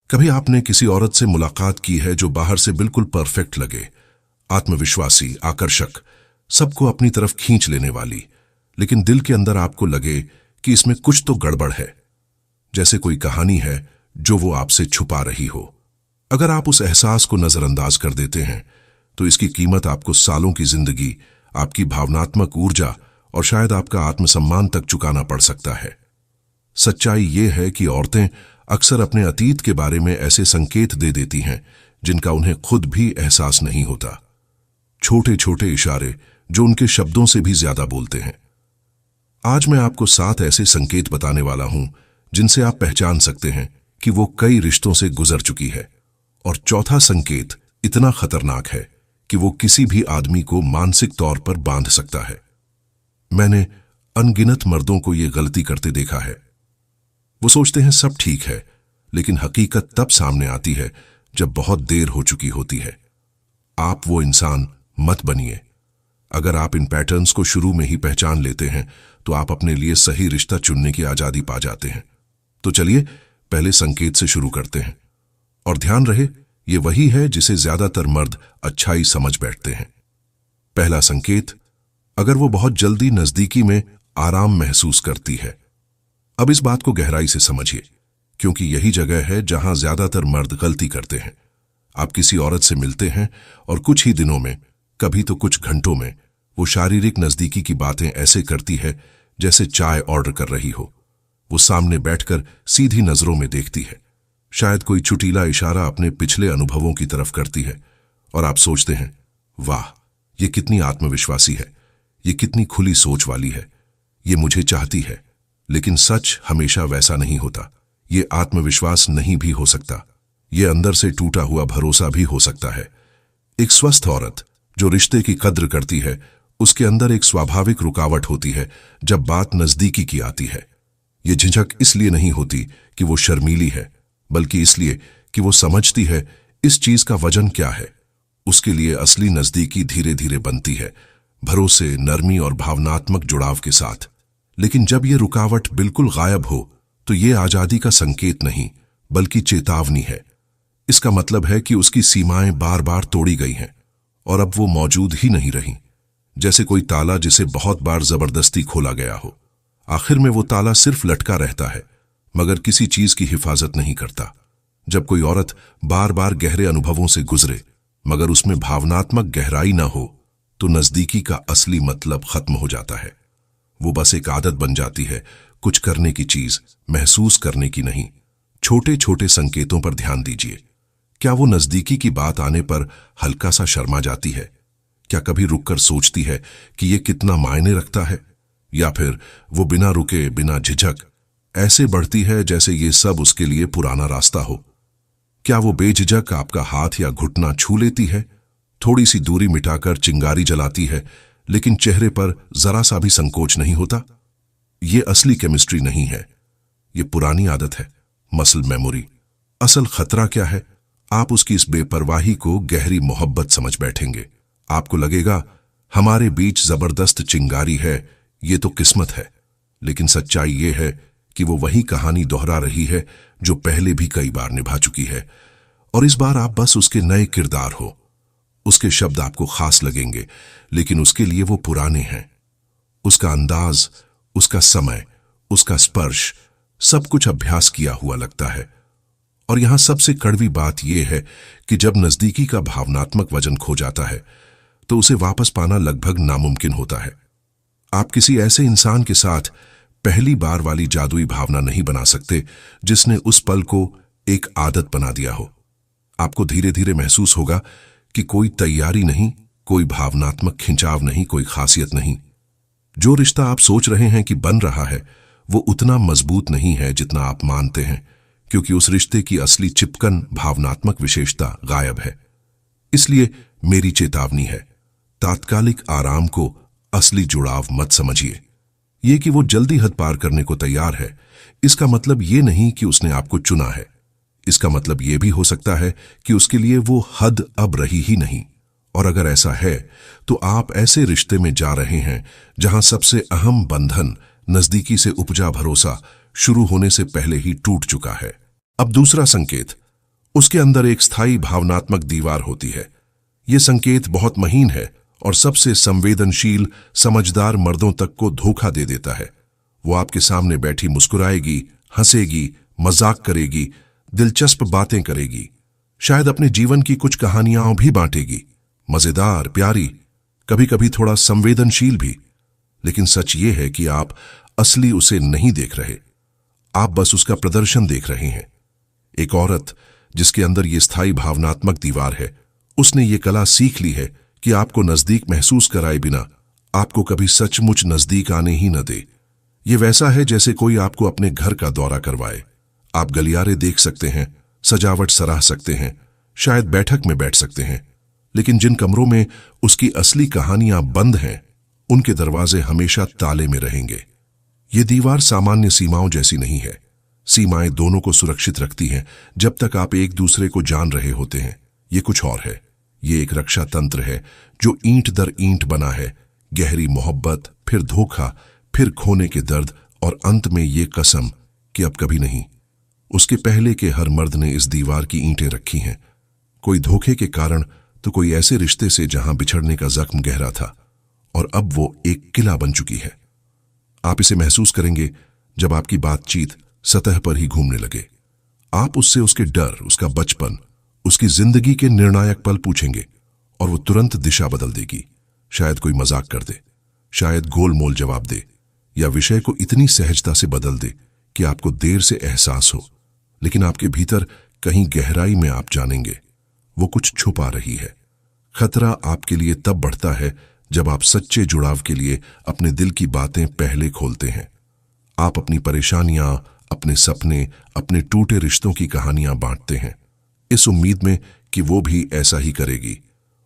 कभी आपने किसी औरत से मुलाकात की है जो बाहर से बिल्कुल परफेक्ट लगे, आत्मविश्वासी, आकर्षक, सबको अपनी तरफ खींच लेने वाली, लेकिन दिल के अंदर आपको लगे कि इसमें कुछ तो गड़बड़ है, जैसे कोई कहानी है जो वो आपसे छुपा रही हो। अगर आप उस एहसास को नजरअंदाज कर देते हैं तो इसकी कीमत आपको सालों की जिंदगी, आपकी भावनात्मक ऊर्जा और शायद आपका आत्मसम्मान तक चुकाना पड़ सकता है। सच्चाई ये है कि औरतें अक्सर अपने अतीत के बारे में ऐसे संकेत दे देती हैं जिनका उन्हें खुद भी एहसास नहीं होता। छोटे छोटे इशारे जो उनके शब्दों से भी ज्यादा बोलते हैं। आज मैं आपको 7 ऐसे संकेत बताने वाला हूं जिनसे आप पहचान सकते हैं कि वो कई रिश्तों से गुजर चुकी है। और चौथा संकेत इतना खतरनाक है कि वो किसी भी आदमी को मानसिक तौर पर बांध सकता है। मैंने अनगिनत मर्दों को ये गलती करते देखा है। वो सोचते हैं सब ठीक है, लेकिन हकीकत तब सामने आती है जब बहुत देर हो चुकी होती है। आप वो इंसान मत बनिए। अगर आप इन पैटर्न्स को शुरू में ही पहचान लेते हैं तो आप अपने लिए सही रिश्ता चुनने की आजादी पा जाते हैं। तो चलिए पहले संकेत से शुरू करते हैं। और ध्यान रहे, ये वही है जिसे ज्यादातर मर्द अच्छाई समझ बैठते हैं। पहला संकेत, अगर वो बहुत जल्दी नजदीकी में आराम महसूस करती है। अब इस बात को गहराई से समझिए, क्योंकि यही जगह है जहां ज्यादातर मर्द गलती करते हैं। आप किसी औरत से मिलते हैं और कुछ ही दिनों में, कभी तो कुछ घंटों में, वो शारीरिक नजदीकी की बातें ऐसे करती है जैसे चाय ऑर्डर कर रही हो। वो सामने बैठकर सीधी नजरों में देखती है, शायद कोई चुटीला इशारा अपने पिछले अनुभवों की तरफ करती है, और आप सोचते हैं, वाह, ये कितनी आत्मविश्वासी है, ये कितनी खुली सोच वाली है, ये मुझे चाहती है। लेकिन सच हमेशा वैसा नहीं होता। ये आत्मविश्वास नहीं भी हो सकता, ये अंदर से टूटा हुआ भरोसा भी हो सकता है। एक स्वस्थ औरत जो रिश्ते की कद्र करती है, उसके अंदर एक स्वाभाविक रुकावट होती है जब बात नजदीकी की आती है। ये झिझक इसलिए नहीं होती कि वो शर्मीली है, बल्कि इसलिए कि वो समझती है इस चीज का वजन क्या है। उसके लिए असली नजदीकी धीरे धीरे बनती है, भरोसे, नरमी और भावनात्मक जुड़ाव के साथ। लेकिन जब ये रुकावट बिल्कुल गायब हो तो ये आजादी का संकेत नहीं, बल्कि चेतावनी है। इसका मतलब है कि उसकी सीमाएं बार बार तोड़ी गई हैं और अब वो मौजूद ही नहीं रही। जैसे कोई ताला जिसे बहुत बार जबरदस्ती खोला गया हो। आखिर में वो ताला सिर्फ लटका रहता है, मगर किसी चीज की हिफाजत नहीं करता। जब कोई औरत बार बार गहरे अनुभवों से गुजरे मगर उसमें भावनात्मक गहराई ना हो, तो नजदीकी का असली मतलब खत्म हो जाता है। वो बस एक आदत बन जाती है, कुछ करने की चीज, महसूस करने की नहीं। छोटे छोटे संकेतों पर ध्यान दीजिए। क्या वो नजदीकी की बात आने पर हल्का सा शर्मा जाती है? क्या कभी रुककर सोचती है कि ये कितना मायने रखता है? या फिर वो बिना रुके, बिना झिझक ऐसे बढ़ती है जैसे ये सब उसके लिए पुराना रास्ता हो? क्या वो बेझिझक आपका हाथ या घुटना छू लेती है, थोड़ी सी दूरी मिटाकर चिंगारी जलाती है, लेकिन चेहरे पर जरा सा भी संकोच नहीं होता? ये असली केमिस्ट्री नहीं है, ये पुरानी आदत है, मसल मेमोरी। असल खतरा क्या है? आप उसकी इस बेपरवाही को गहरी मोहब्बत समझ बैठेंगे। आपको लगेगा हमारे बीच जबरदस्त चिंगारी है, ये तो किस्मत है। लेकिन सच्चाई ये है कि वो वही कहानी दोहरा रही है जो पहले भी कई बार निभा चुकी है, और इस बार आप बस उसके नए किरदार हो। उसके शब्द आपको खास लगेंगे, लेकिन उसके लिए वो पुराने हैं। उसका अंदाज, उसका समय, उसका स्पर्श, सब कुछ अभ्यास किया हुआ लगता है। और यहां सबसे कड़वी बात यह है कि जब नजदीकी का भावनात्मक वजन खो जाता है तो उसे वापस पाना लगभग नामुमकिन होता है। आप किसी ऐसे इंसान के साथ पहली बार वाली जादुई भावना नहीं बना सकते जिसने उस पल को एक आदत बना दिया हो। आपको धीरे धीरे महसूस होगा कि कोई तैयारी नहीं, कोई भावनात्मक खिंचाव नहीं, कोई खासियत नहीं। जो रिश्ता आप सोच रहे हैं कि बन रहा है, वो उतना मजबूत नहीं है जितना आप मानते हैं, क्योंकि उस रिश्ते की असली चिपकन, भावनात्मक विशेषता गायब है। इसलिए मेरी चेतावनी है, तात्कालिक आराम को असली जुड़ाव मत समझिए। ये कि वो जल्दी हद पार करने को तैयार है, इसका मतलब ये नहीं कि उसने आपको चुना है। इसका मतलब ये भी हो सकता है कि उसके लिए वो हद अब रही ही नहीं। और अगर ऐसा है तो आप ऐसे रिश्ते में जा रहे हैं जहां सबसे अहम बंधन, नजदीकी से उपजा भरोसा, शुरू होने से पहले ही टूट चुका है। अब दूसरा संकेत, उसके अंदर एक स्थायी भावनात्मक दीवार होती है। ये संकेत बहुत महीन है और सबसे संवेदनशील, समझदार मर्दों तक को धोखा दे देता है। वो आपके सामने बैठी मुस्कुराएगी, हंसेगी, मजाक करेगी, दिलचस्प बातें करेगी, शायद अपने जीवन की कुछ कहानियां भी बांटेगी, मजेदार, प्यारी, कभी कभी थोड़ा संवेदनशील भी। लेकिन सच ये है कि आप असली उसे नहीं देख रहे, आप बस उसका प्रदर्शन देख रहे हैं। एक औरत जिसके अंदर ये स्थायी भावनात्मक दीवार है, उसने ये कला सीख ली है कि आपको नजदीक महसूस कराए बिना आपको कभी सचमुच नजदीक आने ही न दे। ये वैसा है जैसे कोई आपको अपने घर का दौरा करवाए। आप गलियारे देख सकते हैं, सजावट सराह सकते हैं, शायद बैठक में बैठ सकते हैं, लेकिन जिन कमरों में उसकी असली कहानियां बंद हैं, उनके दरवाजे हमेशा ताले में रहेंगे। ये दीवार सामान्य सीमाओं जैसी नहीं है। सीमाएं दोनों को सुरक्षित रखती हैं जब तक आप एक दूसरे को जान रहे होते हैं। ये कुछ और है। ये एक रक्षा तंत्र है जो ईंट दर ईंट बना है। गहरी मोहब्बत, फिर धोखा, फिर खोने के दर्द और अंत में ये कसम कि अब कभी नहीं। उसके पहले के हर मर्द ने इस दीवार की ईंटें रखी हैं, कोई धोखे के कारण तो कोई ऐसे रिश्ते से जहां बिछड़ने का जख्म गहरा था, और अब वो एक किला बन चुकी है। आप इसे महसूस करेंगे जब आपकी बातचीत सतह पर ही घूमने लगे। आप उससे उसके डर, उसका बचपन, उसकी जिंदगी के निर्णायक पल पूछेंगे और वो तुरंत दिशा बदल देगी। शायद कोई मजाक कर दे, शायद गोलमोल जवाब दे, या विषय को इतनी सहजता से बदल दे कि आपको देर से एहसास हो, लेकिन आपके भीतर कहीं गहराई में आप जानेंगे वो कुछ छुपा रही है। खतरा आपके लिए तब बढ़ता है जब आप सच्चे जुड़ाव के लिए अपने दिल की बातें पहले खोलते हैं। आप अपनी परेशानियां, अपने सपने, अपने टूटे रिश्तों की कहानियां बांटते हैं, इस उम्मीद में कि वो भी ऐसा ही करेगी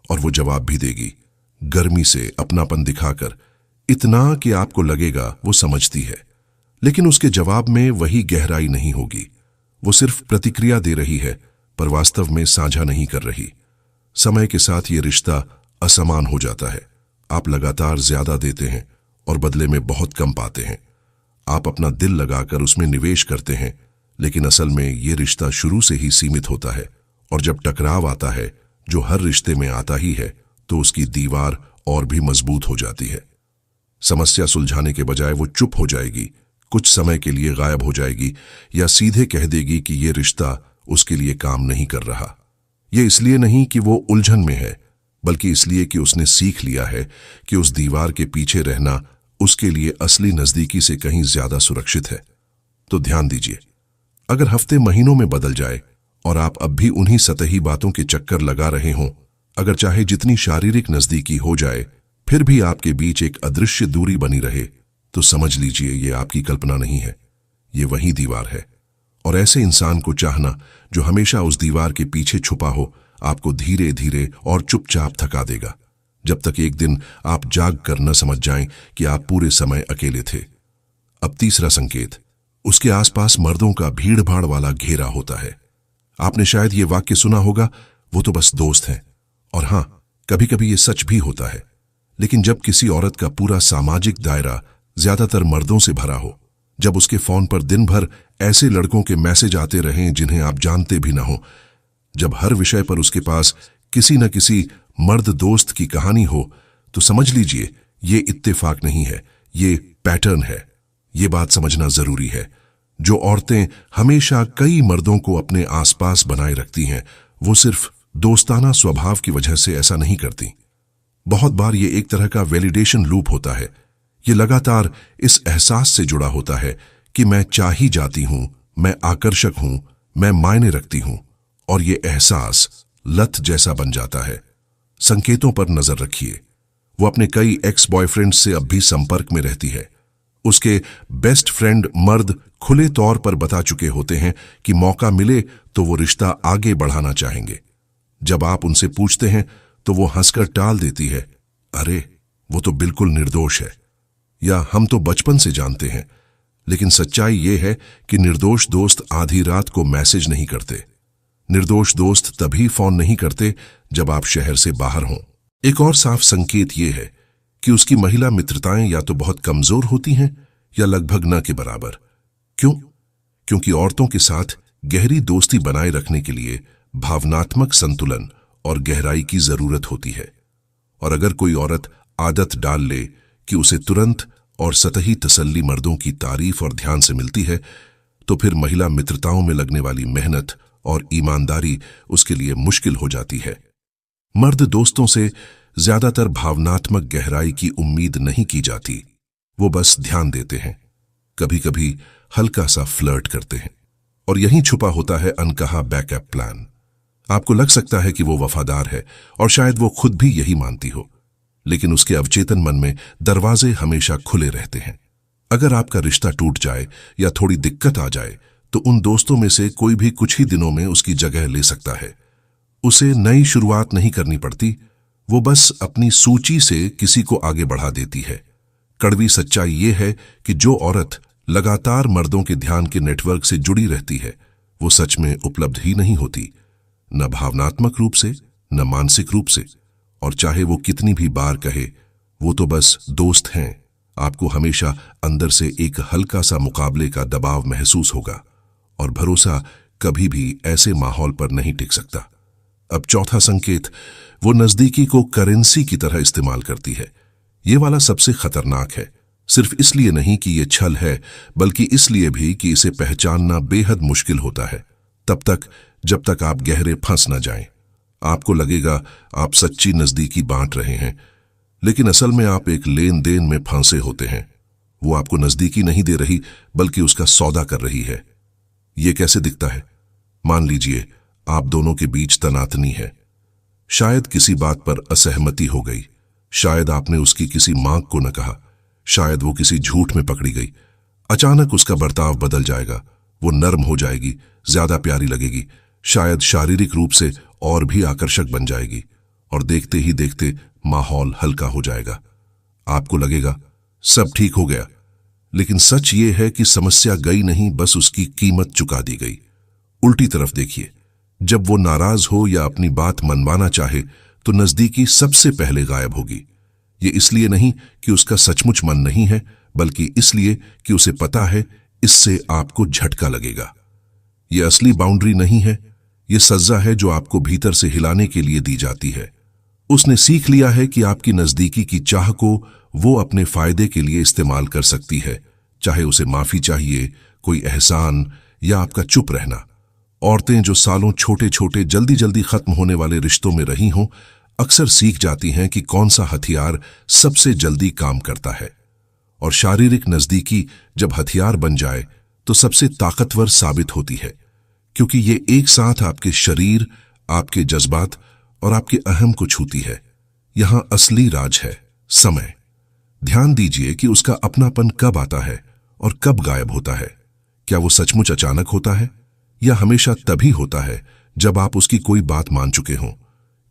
और वो जवाब भी देगी, गर्मी से, अपनापन दिखाकर, इतना कि आपको लगेगा वो समझती है। लेकिन उसके जवाब में वही गहराई नहीं होगी। वो सिर्फ प्रतिक्रिया दे रही है, पर वास्तव में साझा नहीं कर रही। समय के साथ ये रिश्ता असमान हो जाता है। आप लगातार ज्यादा देते हैं और बदले में बहुत कम पाते हैं। आप अपना दिल लगाकर उसमें निवेश करते हैं, लेकिन असल में ये रिश्ता शुरू से ही सीमित होता है, और जब टकराव आता है, जो हर रिश्ते में आता ही है, तो उसकी दीवार और भी मजबूत हो जाती है। समस्या सुलझाने के बजाय वो चुप हो जाएगी, कुछ समय के लिए गायब हो जाएगी, या सीधे कह देगी कि ये रिश्ता उसके लिए काम नहीं कर रहा। ये इसलिए नहीं कि वो उलझन में है, बल्कि इसलिए कि उसने सीख लिया है कि उस दीवार के पीछे रहना उसके लिए असली नजदीकी से कहीं ज्यादा सुरक्षित है। तो ध्यान दीजिए, अगर हफ्ते महीनों में बदल जाए और आप अब भी उन्हीं सतही बातों के चक्कर लगा रहे हों, अगर चाहे जितनी शारीरिक नजदीकी हो जाए, फिर भी आपके बीच एक अदृश्य दूरी बनी रहे, तो समझ लीजिए ये आपकी कल्पना नहीं है, ये वही दीवार है। और ऐसे इंसान को चाहना जो हमेशा उस दीवार के पीछे छुपा हो, आपको धीरे धीरे और चुपचाप थका देगा, जब तक एक दिन आप जाग कर न समझ जाएं कि आप पूरे समय अकेले थे। अब तीसरा संकेत, उसके आसपास मर्दों का भीड़ भाड़ वाला घेरा होता है। आपने शायद ये वाक्य सुना होगा, वो तो बस दोस्त हैं। और हां, कभी कभी ये सच भी होता है। लेकिन जब किसी औरत का पूरा सामाजिक दायरा ज्यादातर मर्दों से भरा हो, जब उसके फोन पर दिन भर ऐसे लड़कों के मैसेज आते रहें जिन्हें आप जानते भी ना हो, जब हर विषय पर उसके पास किसी न किसी मर्द दोस्त की कहानी हो, तो समझ लीजिए ये इत्तेफाक नहीं है, ये पैटर्न है। ये बात समझना जरूरी है। जो औरतें हमेशा कई मर्दों को अपने आसपास बनाए रखती हैं, वो सिर्फ दोस्ताना स्वभाव की वजह से ऐसा नहीं करती। बहुत बार ये एक तरह का वैलिडेशन लूप होता है। ये लगातार इस एहसास से जुड़ा होता है कि मैं चाही जाती हूं, मैं आकर्षक हूं, मैं मायने रखती हूं, और ये एहसास लत जैसा बन जाता है। संकेतों पर नजर रखिए। वो अपने कई एक्स बॉयफ्रेंड से अब भी संपर्क में रहती है। उसके बेस्ट फ्रेंड मर्द खुले तौर पर बता चुके होते हैं कि मौका मिले तो वो रिश्ता आगे बढ़ाना चाहेंगे। जब आप उनसे पूछते हैं तो वो हंसकर टाल देती है, अरे वो तो बिल्कुल निर्दोष है, या हम तो बचपन से जानते हैं। लेकिन सच्चाई ये है कि निर्दोष दोस्त आधी रात को मैसेज नहीं करते। निर्दोष दोस्त तभी फोन नहीं करते जब आप शहर से बाहर हों। एक और साफ संकेत ये है कि उसकी महिला मित्रताएं या तो बहुत कमजोर होती हैं या लगभग न के बराबर। क्यों? क्योंकि औरतों के साथ गहरी दोस्ती बनाए रखने के लिए भावनात्मक संतुलन और गहराई की जरूरत होती है। और अगर कोई औरत आदत डाल ले कि उसे तुरंत और सतही तसल्ली मर्दों की तारीफ और ध्यान से मिलती है, तो फिर महिला मित्रताओं में लगने वाली मेहनत और ईमानदारी उसके लिए मुश्किल हो जाती है। मर्द दोस्तों से ज्यादातर भावनात्मक गहराई की उम्मीद नहीं की जाती, वो बस ध्यान देते हैं, कभी कभी हल्का सा फ्लर्ट करते हैं, और यहीं छुपा होता है अनकहा बैकअप प्लान। आपको लग सकता है कि वो वफादार है और शायद वो खुद भी यही मानती हो, लेकिन उसके अवचेतन मन में दरवाजे हमेशा खुले रहते हैं। अगर आपका रिश्ता टूट जाए या थोड़ी दिक्कत आ जाए तो उन दोस्तों में से कोई भी कुछ ही दिनों में उसकी जगह ले सकता है। उसे नई शुरुआत नहीं करनी पड़ती, वो बस अपनी सूची से किसी को आगे बढ़ा देती है। कड़वी सच्चाई ये है कि जो औरत लगातार मर्दों के ध्यान के नेटवर्क से जुड़ी रहती है, वो सच में उपलब्ध ही नहीं होती, न भावनात्मक रूप से न मानसिक रूप से। और चाहे वो कितनी भी बार कहे वो तो बस दोस्त हैं, आपको हमेशा अंदर से एक हल्का सा मुकाबले का दबाव महसूस होगा, और भरोसा कभी भी ऐसे माहौल पर नहीं टिक सकता। अब चौथा संकेत, वो नजदीकी को करेंसी की तरह इस्तेमाल करती है। ये वाला सबसे खतरनाक है, सिर्फ इसलिए नहीं कि ये छल है, बल्कि इसलिए भी कि इसे पहचानना बेहद मुश्किल होता है। तब तक जब तक आप गहरे फंस न जाएं, आपको लगेगा आप सच्ची नजदीकी बांट रहे हैं, लेकिन असल में आप एक लेन देन में फंसे होते हैं। वो आपको नजदीकी नहीं दे रही, बल्कि उसका सौदा कर रही है। ये कैसे दिखता है? मान लीजिए आप दोनों के बीच तनातनी है, शायद किसी बात पर असहमति हो गई, शायद आपने उसकी किसी मांग को न कहा, शायद वो किसी झूठ में पकड़ी गई। अचानक उसका बर्ताव बदल जाएगा, वो नर्म हो जाएगी, ज्यादा प्यारी लगेगी, शायद शारीरिक रूप से और भी आकर्षक बन जाएगी, और देखते ही देखते माहौल हल्का हो जाएगा। आपको लगेगा सब ठीक हो गया, लेकिन सच ये है कि समस्या गई नहीं, बस उसकी कीमत चुका दी गई। उल्टी तरफ देखिए, जब वो नाराज हो या अपनी बात मनवाना चाहे तो नजदीकी सबसे पहले गायब होगी। ये इसलिए नहीं कि उसका सचमुच मन नहीं है, बल्कि इसलिए कि उसे पता है इससे आपको झटका लगेगा। ये असली बाउंड्री नहीं है, ये सज्जा है जो आपको भीतर से हिलाने के लिए दी जाती है। उसने सीख लिया है कि आपकी नजदीकी की चाह को वो अपने फायदे के लिए इस्तेमाल कर सकती है, चाहे उसे माफी चाहिए, कोई एहसान या आपका चुप रहना। औरतें जो सालों छोटे छोटे जल्दी जल्दी खत्म होने वाले रिश्तों में रही हों, अक्सर सीख जाती हैं कि कौन सा हथियार सबसे जल्दी काम करता है। और शारीरिक नजदीकी जब हथियार बन जाए तो सबसे ताकतवर साबित होती है, क्योंकि ये एक साथ आपके शरीर, आपके जज्बात और आपके अहम को छूती है। यहां असली राज है समय। ध्यान दीजिए कि उसका अपनापन कब आता है और कब गायब होता है। क्या वो सचमुच अचानक होता है, या हमेशा तभी होता है जब आप उसकी कोई बात मान चुके हों?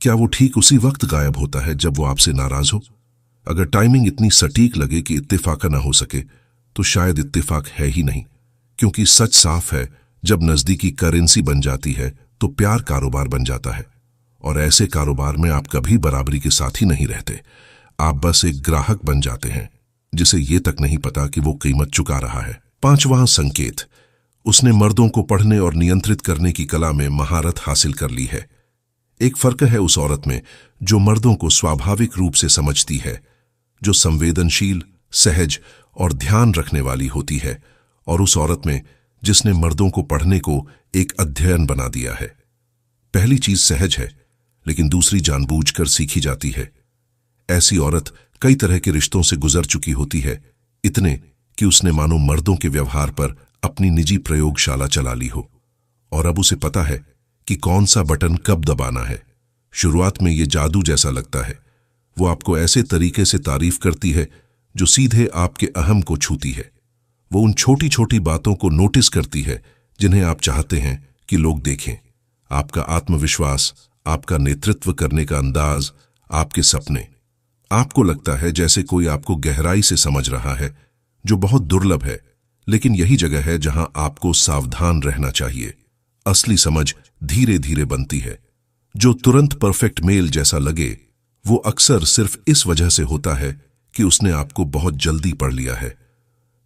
क्या वो ठीक उसी वक्त गायब होता है जब वो आपसे नाराज हो? अगर टाइमिंग इतनी सटीक लगे कि इत्तेफाक ना हो सके, तो शायद इत्तेफाक है ही नहीं, क्योंकि सच साफ है, जब नजदीकी करेंसी बन जाती है तो प्यार कारोबार बन जाता है। और ऐसे कारोबार में आप कभी बराबरी के साथ ही नहीं रहते, आप बस एक ग्राहक बन जाते हैं जिसे ये तक नहीं पता कि वो कीमत चुका रहा है। पांचवां संकेत, उसने मर्दों को पढ़ने और नियंत्रित करने की कला में महारत हासिल कर ली है। एक फर्क है उस औरत में जो मर्दों को स्वाभाविक रूप से समझती है, जो संवेदनशील, सहज और ध्यान रखने वाली होती है, और उस औरत में जिसने मर्दों को पढ़ने को एक अध्ययन बना दिया है। पहली चीज सहज है, लेकिन दूसरी जानबूझकर सीखी जाती है। ऐसी औरत कई तरह के रिश्तों से गुजर चुकी होती है, इतने कि उसने मानो मर्दों के व्यवहार पर अपनी निजी प्रयोगशाला चला ली हो, और अब उसे पता है कि कौन सा बटन कब दबाना है। शुरुआत में यह जादू जैसा लगता है। वो आपको ऐसे तरीके से तारीफ करती है जो सीधे आपके अहम को छूती है। वो उन छोटी छोटी बातों को नोटिस करती है जिन्हें आप चाहते हैं कि लोग देखें। आपका आत्मविश्वास, आपका नेतृत्व करने का अंदाज, आपके सपने। आपको लगता है जैसे कोई आपको गहराई से समझ रहा है, जो बहुत दुर्लभ है, लेकिन यही जगह है जहां आपको सावधान रहना चाहिए। असली समझ धीरे धीरे बनती है। जो तुरंत परफेक्ट मेल जैसा लगे, वो अक्सर सिर्फ इस वजह से होता है कि उसने आपको बहुत जल्दी पढ़ लिया है।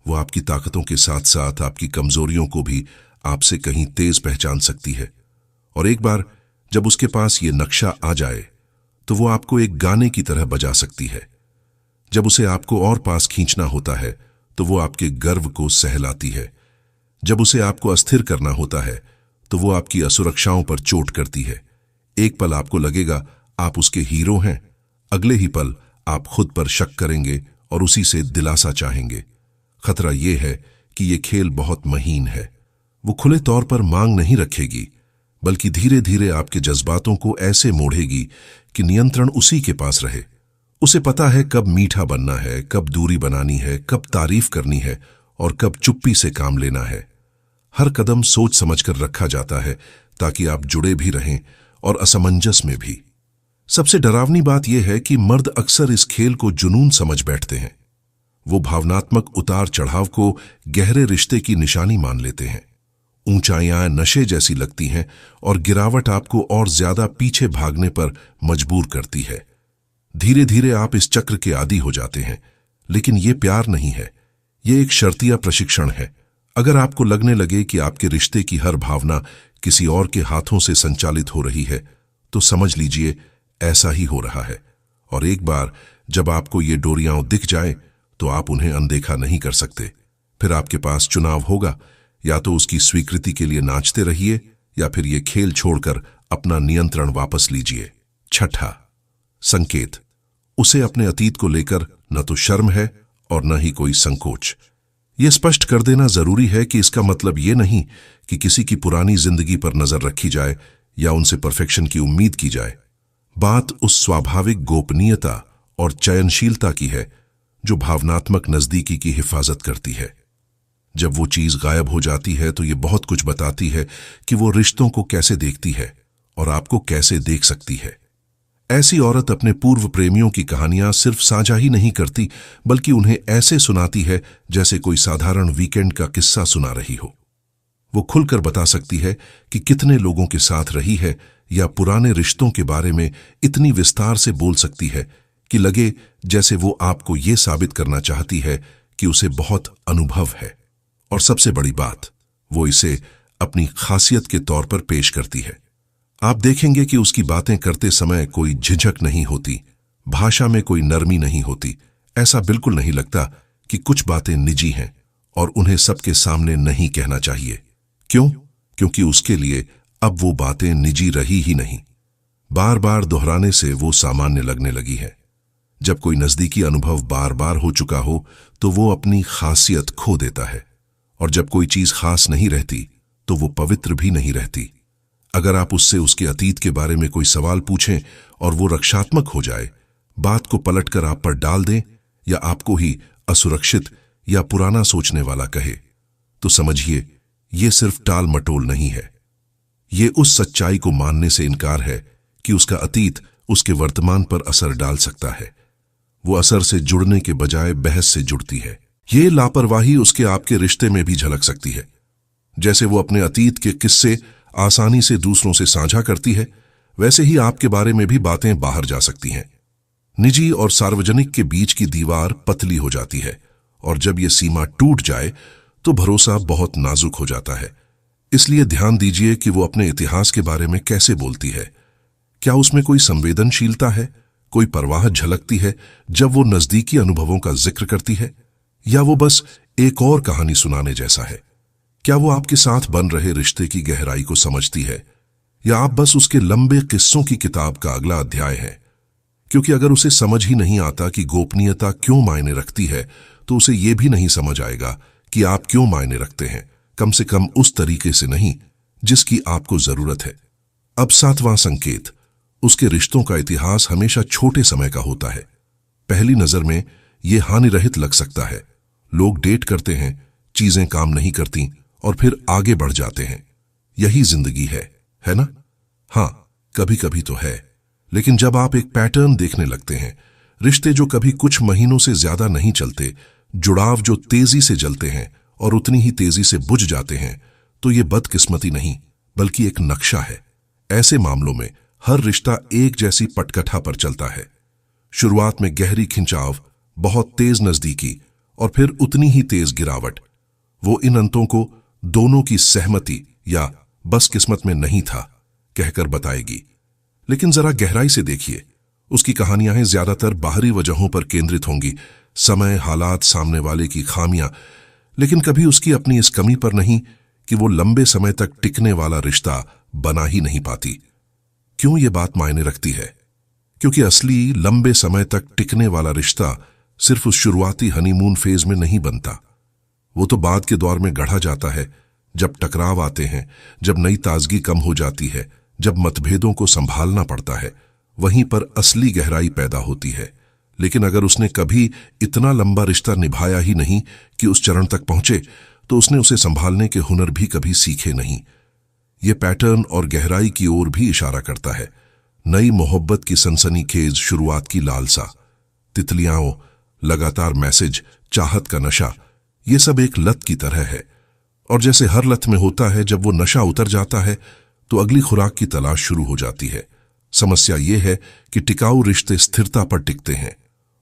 वो आपकी ताकतों के साथ साथ आपकी कमजोरियों को भी आपसे कहीं तेज पहचान सकती है। और एक बार जब उसके पास ये नक्शा आ जाए तो वो आपको एक गाने की तरह बजा सकती है। जब उसे आपको और पास खींचना होता है तो वो आपके गर्व को सहलाती है। जब उसे आपको अस्थिर करना होता है तो वो आपकी असुरक्षाओं पर चोट करती है। एक पल आपको लगेगा आप उसके हीरो हैं, अगले ही पल आप खुद पर शक करेंगे और उसी से दिलासा चाहेंगे। खतरा यह है कि ये खेल बहुत महीन है। वो खुले तौर पर मांग नहीं रखेगी, बल्कि धीरे धीरे आपके जज्बातों को ऐसे मोड़ेगी कि नियंत्रण उसी के पास रहे। उसे पता है कब मीठा बनना है, कब दूरी बनानी है, कब तारीफ करनी है और कब चुप्पी से काम लेना है। हर कदम सोच समझकर रखा जाता है ताकि आप जुड़े भी रहें और असमंजस में भी। सबसे डरावनी बात यह है कि मर्द अक्सर इस खेल को जुनून समझ बैठते हैं। वो भावनात्मक उतार चढ़ाव को गहरे रिश्ते की निशानी मान लेते हैं। ऊंचाइयां नशे जैसी लगती हैं और गिरावट आपको और ज्यादा पीछे भागने पर मजबूर करती है। धीरे धीरे आप इस चक्र के आदी हो जाते हैं। लेकिन ये प्यार नहीं है, ये एक शर्तिया प्रशिक्षण है। अगर आपको लगने लगे कि आपके रिश्ते की हर भावना किसी और के हाथों से संचालित हो रही है, तो समझ लीजिए ऐसा ही हो रहा है। और एक बार जब आपको ये डोरियां दिख जाए तो आप उन्हें अनदेखा नहीं कर सकते। फिर आपके पास चुनाव होगा, या तो उसकी स्वीकृति के लिए नाचते रहिए या फिर ये खेल छोड़कर अपना नियंत्रण वापस लीजिए। छठा संकेत, उसे अपने अतीत को लेकर न तो शर्म है और न ही कोई संकोच। यह स्पष्ट कर देना जरूरी है कि इसका मतलब यह नहीं कि किसी की पुरानी जिंदगी पर नजर रखी जाए या उनसे परफेक्शन की उम्मीद की जाए। बात उस स्वाभाविक गोपनीयता और चयनशीलता की है जो भावनात्मक नजदीकी की हिफाजत करती है। जब वो चीज गायब हो जाती है तो ये बहुत कुछ बताती है कि वो रिश्तों को कैसे देखती है और आपको कैसे देख सकती है। ऐसी औरत अपने पूर्व प्रेमियों की कहानियां सिर्फ साझा ही नहीं करती, बल्कि उन्हें ऐसे सुनाती है जैसे कोई साधारण वीकेंड का किस्सा सुना रही हो। वो खुलकर बता सकती है कि कितने लोगों के साथ रही है, या पुराने रिश्तों के बारे में इतनी विस्तार से बोल सकती है कि लगे जैसे वो आपको ये साबित करना चाहती है कि उसे बहुत अनुभव है। और सबसे बड़ी बात, वो इसे अपनी खासियत के तौर पर पेश करती है। आप देखेंगे कि उसकी बातें करते समय कोई झिझक नहीं होती, भाषा में कोई नरमी नहीं होती। ऐसा बिल्कुल नहीं लगता कि कुछ बातें निजी हैं और उन्हें सबके सामने नहीं कहना चाहिए। क्यों? क्योंकि उसके लिए अब वो बातें निजी रही ही नहीं। बार बार दोहराने से वो सामान्य लगने लगी है। जब कोई नजदीकी अनुभव बार बार हो चुका हो तो वो अपनी खासियत खो देता है, और जब कोई चीज खास नहीं रहती तो वो पवित्र भी नहीं रहती। अगर आप उससे उसके अतीत के बारे में कोई सवाल पूछें और वो रक्षात्मक हो जाए, बात को पलटकर आप पर डाल दें या आपको ही असुरक्षित या पुराना सोचने वाला कहे, तो समझिए ये सिर्फ टाल मटोल नहीं है। ये उस सच्चाई को मानने से इनकार है कि उसका अतीत उसके वर्तमान पर असर डाल सकता है। वो असर से जुड़ने के बजाय बहस से जुड़ती है। ये लापरवाही उसके आपके रिश्ते में भी झलक सकती है। जैसे वो अपने अतीत के किस्से आसानी से दूसरों से साझा करती है, वैसे ही आपके बारे में भी बातें बाहर जा सकती हैं। निजी और सार्वजनिक के बीच की दीवार पतली हो जाती है, और जब ये सीमा टूट जाए तो भरोसा बहुत नाजुक हो जाता है। इसलिए ध्यान दीजिए कि वो अपने इतिहास के बारे में कैसे बोलती है। क्या उसमें कोई संवेदनशीलता है, कोई परवाह झलकती है जब वो नजदीकी अनुभवों का जिक्र करती है, या वो बस एक और कहानी सुनाने जैसा है? क्या वो आपके साथ बन रहे रिश्ते की गहराई को समझती है, या आप बस उसके लंबे किस्सों की किताब का अगला अध्याय है? क्योंकि अगर उसे समझ ही नहीं आता कि गोपनीयता क्यों मायने रखती है, तो उसे यह भी नहीं समझ आएगा कि आप क्यों मायने रखते हैं, कम से कम उस तरीके से नहीं जिसकी आपको जरूरत है। अब सातवां संकेत, उसके रिश्तों का इतिहास हमेशा छोटे समय का होता है। पहली नजर में यह हानिरहित लग सकता है। लोग डेट करते हैं, चीजें काम नहीं करती और फिर आगे बढ़ जाते हैं। यही जिंदगी है ना? हाँ, कभी कभी तो है। लेकिन जब आप एक पैटर्न देखने लगते हैं, रिश्ते जो कभी कुछ महीनों से ज्यादा नहीं चलते, जुड़ाव जो तेजी से जलते हैं और उतनी ही तेजी से बुझ जाते हैं, तो ये बदकिस्मती नहीं बल्कि एक नक्शा है। ऐसे मामलों में हर रिश्ता एक जैसी पटकथा पर चलता है। शुरुआत में गहरी खिंचाव, बहुत तेज नजदीकी और फिर उतनी ही तेज गिरावट। वो इन अंतों को दोनों की सहमति या बस किस्मत में नहीं था कहकर बताएगी। लेकिन जरा गहराई से देखिए, उसकी कहानियां ज्यादातर बाहरी वजहों पर केंद्रित होंगी, समय, हालात, सामने वाले की खामियां, लेकिन कभी उसकी अपनी इस कमी पर नहीं कि वो लंबे समय तक टिकने वाला रिश्ता बना ही नहीं पाती। क्यों ये बात मायने रखती है? क्योंकि असली लंबे समय तक टिकने वाला रिश्ता सिर्फ उस शुरुआती हनीमून फेज में नहीं बनता। वो तो बाद के दौर में गढ़ा जाता है, जब टकराव आते हैं, जब नई ताजगी कम हो जाती है, जब मतभेदों को संभालना पड़ता है, वहीं पर असली गहराई पैदा होती है। लेकिन अगर उसने कभी इतना लंबा रिश्ता निभाया ही नहीं कि उस चरण तक पहुंचे, तो उसने उसे संभालने के हुनर भी कभी सीखे नहीं। ये पैटर्न और गहराई की ओर भी इशारा करता है। नई मोहब्बत की सनसनीखेज शुरुआत की लालसा, तितलियां, लगातार मैसेज, चाहत का नशा, ये सब एक लत की तरह है। और जैसे हर लत में होता है, जब वो नशा उतर जाता है तो अगली खुराक की तलाश शुरू हो जाती है। समस्या ये है कि टिकाऊ रिश्ते स्थिरता पर टिकते हैं,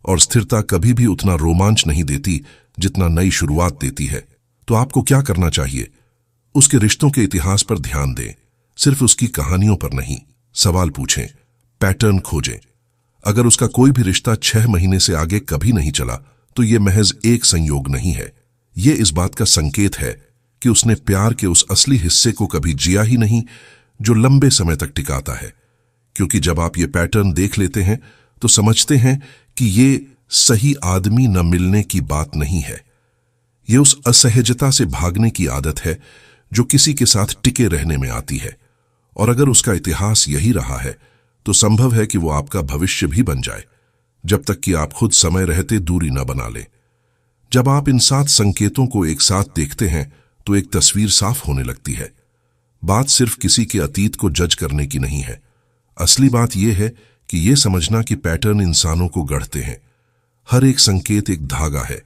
और स्थिरता कभी भी उतना रोमांच नहीं देती जितना नई शुरुआत देती है। तो आपको क्या करना चाहिए? उसके रिश्तों के इतिहास पर ध्यान दें, सिर्फ उसकी कहानियों पर नहीं। सवाल पूछें, पैटर्न खोजें। अगर उसका कोई भी रिश्ता 6 महीने से आगे कभी नहीं चला, तो यह महज एक संयोग नहीं है। यह इस बात का संकेत है कि उसने प्यार के उस असली हिस्से को कभी जिया ही नहीं जो लंबे समय तक टिकाता है। क्योंकि जब आप ये पैटर्न देख लेते हैं तो समझते हैं कि ये सही आदमी न मिलने की बात नहीं है। ये उस असहजता से भागने की आदत है जो किसी के साथ टिके रहने में आती है। और अगर उसका इतिहास यही रहा है, तो संभव है कि वो आपका भविष्य भी बन जाए, जब तक कि आप खुद समय रहते दूरी न बना लें। जब आप इन 7 संकेतों को एक साथ देखते हैं तो एक तस्वीर साफ होने लगती है। बात सिर्फ किसी के अतीत को जज करने की नहीं है। असली बात यह है कि यह समझना कि पैटर्न इंसानों को गढ़ते हैं। हर एक संकेत एक धागा है,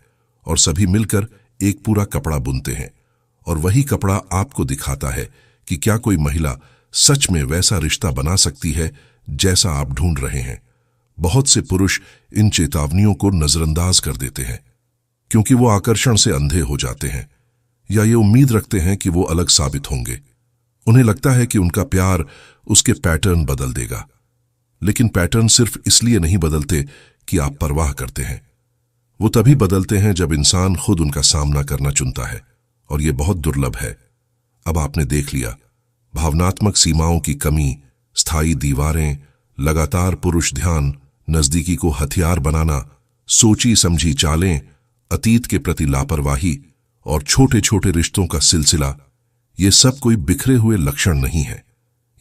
और सभी मिलकर एक पूरा कपड़ा बुनते हैं। और वही कपड़ा आपको दिखाता है कि क्या कोई महिला सच में वैसा रिश्ता बना सकती है जैसा आप ढूंढ रहे हैं। बहुत से पुरुष इन चेतावनियों को नजरअंदाज कर देते हैं, क्योंकि वो आकर्षण से अंधे हो जाते हैं, या ये उम्मीद रखते हैं कि वो अलग साबित होंगे। उन्हें लगता है कि उनका प्यार उसके पैटर्न बदल देगा। लेकिन पैटर्न सिर्फ इसलिए नहीं बदलते कि आप परवाह करते हैं। वो तभी बदलते हैं जब इंसान खुद उनका सामना करना चुनता है, और ये बहुत दुर्लभ है। अब आपने देख लिया, भावनात्मक सीमाओं की कमी, स्थायी दीवारें, लगातार पुरुष ध्यान, नजदीकी को हथियार बनाना, सोची समझी चालें, अतीत के प्रति लापरवाही और छोटे छोटे रिश्तों का सिलसिला। ये सब कोई बिखरे हुए लक्षण नहीं है,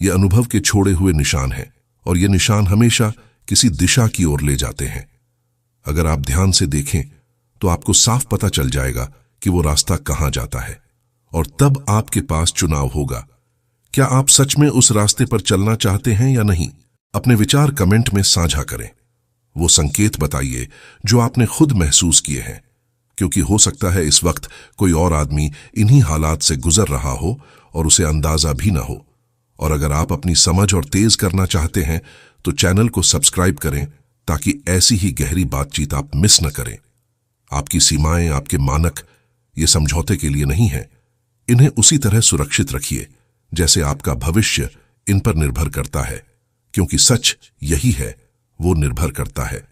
ये अनुभव के छोड़े हुए निशान हैं, और ये निशान हमेशा किसी दिशा की ओर ले जाते हैं। अगर आप ध्यान से देखें तो आपको साफ पता चल जाएगा कि वो रास्ता कहां जाता है, और तब आपके पास चुनाव होगा। क्या आप सच में उस रास्ते पर चलना चाहते हैं या नहीं? अपने विचार कमेंट में साझा करें। वो संकेत बताइए जो आपने खुद महसूस किए हैं, क्योंकि हो सकता है इस वक्त कोई और आदमी इन्हीं हालात से गुजर रहा हो और उसे अंदाजा भी ना हो। और अगर आप अपनी समझ और तेज करना चाहते हैं तो चैनल को सब्सक्राइब करें, ताकि ऐसी ही गहरी बातचीत आप मिस न करें। आपकी सीमाएं, आपके मानक, ये समझौते के लिए नहीं है। इन्हें उसी तरह सुरक्षित रखिए जैसे आपका भविष्य इन पर निर्भर करता है, क्योंकि सच यही है, वो निर्भर करता है।